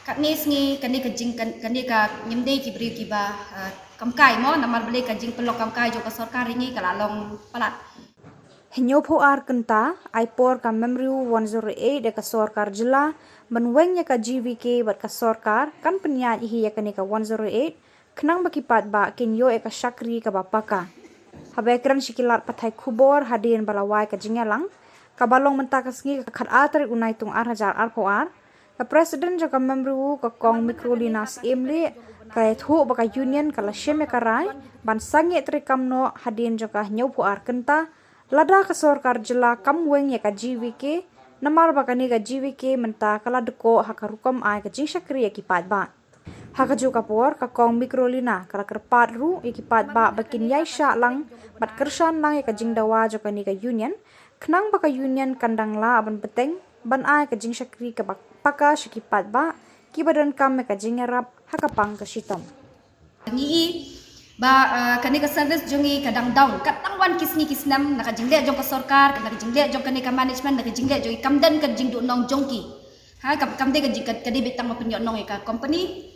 kat ni sngi kani ka jing kani ka nyimdei ki bri ki ba kamkai mo namar beli ka jing pelok kamkai jo ka sarkar ringi kala long palat Hinyo po kenta aipor ka memriu 108 ka sarkar jila banweng ya ka GVK bat ka sarkar kan penyat ihi ya kani ka 108 kenang bakipat ba kinyo ka syakri ka bapaka habekran sikilat patai kubor hadin balawai ka jingalang kabalong mentak sngi ka khat atri unai tung hajar arpoar ka presiden jo ka memriu ka kong mikrolinas emle kaya thu baka union kala sheme karai ban sange trikamno hadin jo ka hinyo po kenta lada ka sarkar jila kamweng ya ka GVK namar bakani ka GVK menta kala deko hakarukom ai ka jing syakri ya kipat ba haka ju kapor ka kong mikrolina kala kerpat ru ikipat ba bakin yai sya lang bat kersan lang ya ka jing dawa jo kani ka union kenang baka union kandang la ban peteng ban ai ka jing syakri ka paka syikipat ba kibadan kam ka jing arab hakapang ka sitom ngi ba kani ka service jongi kadang down katang wan kisni kisnam naka jingle jong ka sarkar naka jingle jong kani ka management naka jingle jong kamdan ka jing do nong jongki ha kamde ka jing ka debit tang mapinyo nong ka company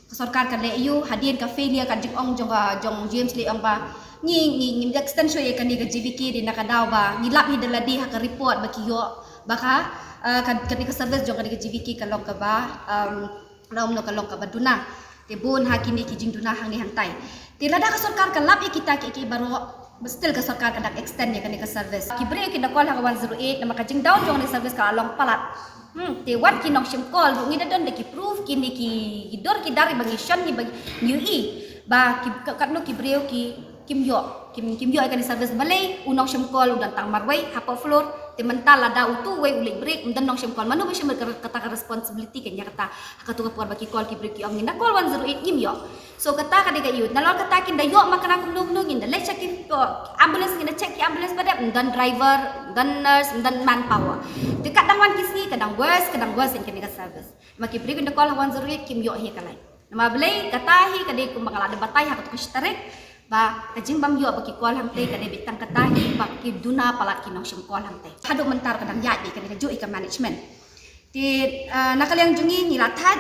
ka sarkar ka le yu hadien ka failure ka jing ong jong James le ong ba ni extension ye kani ka GVK di naka daw ba ni lap ni daladi ha ka report ba kiyo baka kani ka service jong kani ka GVK ka long ka ba nom no ka long ka baduna tibun hakini ki jing duna hang ni hantai tilada ka sarkar ka lap kita ki baro still ka sarkar ka dak extend ya kani ka service ki bre ki dakol ha 108 na maka jing down jong ni service ka long palat te wat ki nong sim call ngi dadon de ki proof ki ni ki dor ki dari bangi shan ni bagi new ba ki katno ki bre ki kim yo kani service balai unong sim call udan tang marwai hapa floor te mental ada utu we ulik break undan nong sim call manu be sim kata responsibility kanya kata hakatu ka por baki call ki break ki ong ni na call 108 im yo so kata ka diga yut nalor kata kin da yo makana kum nung in da le check in ambulance ni check ki ambulance pada undan driver undan nurse undan manpower te kadang wan kisni kadang worse in kani ka service maki break in da call 108 kim yo hi kalai nama belai kata hi kade kum bangala debatai hakatu ka shtarek ba kajing bam yo baki call hang te kade bitang kata hi baki duna palat ki nong sim call hang te hadu mentar kadang yat kade ka ju ka management ti nakalyang jungi ni lathat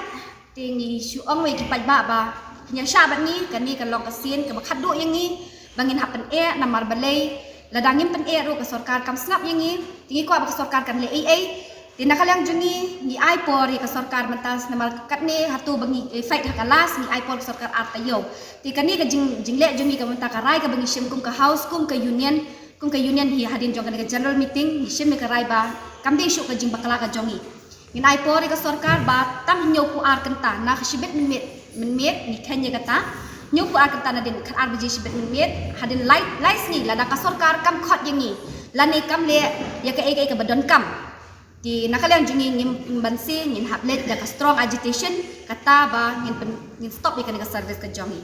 ti ni syuong we ki ba nya syabat ni kani kan long kasien ka bakhat do yang ni bangin hapen namar balai ladangin pen ru ka sarkar kam snap yang ni tingi ko ba ka sarkar kan le ti nakalyang jungi ni ai por ka sarkar mentas namar kat ni hatu bangi fight hakalas ni ai por ka sarkar artayo ti kani ka jingle jungi ka menta karai ka bangi sim kum ka house kum ka union hi hadin jong ka general meeting ni sim ka rai ba kam de syuk ka jing bakala ka jongi ni ai por ka sarkar ba tam nyo ku kenta na khibet minit ni kanya kata nyo ku kenta na din kan arbiji shibet minit hadin light ni lada ka sarkar kam khot yang ni lani kam le ya ka ka badon kam di nakalang jungi ngim bansi ngin haplet da ka strong agitation kata ba ngin stop ni ka service ka jongi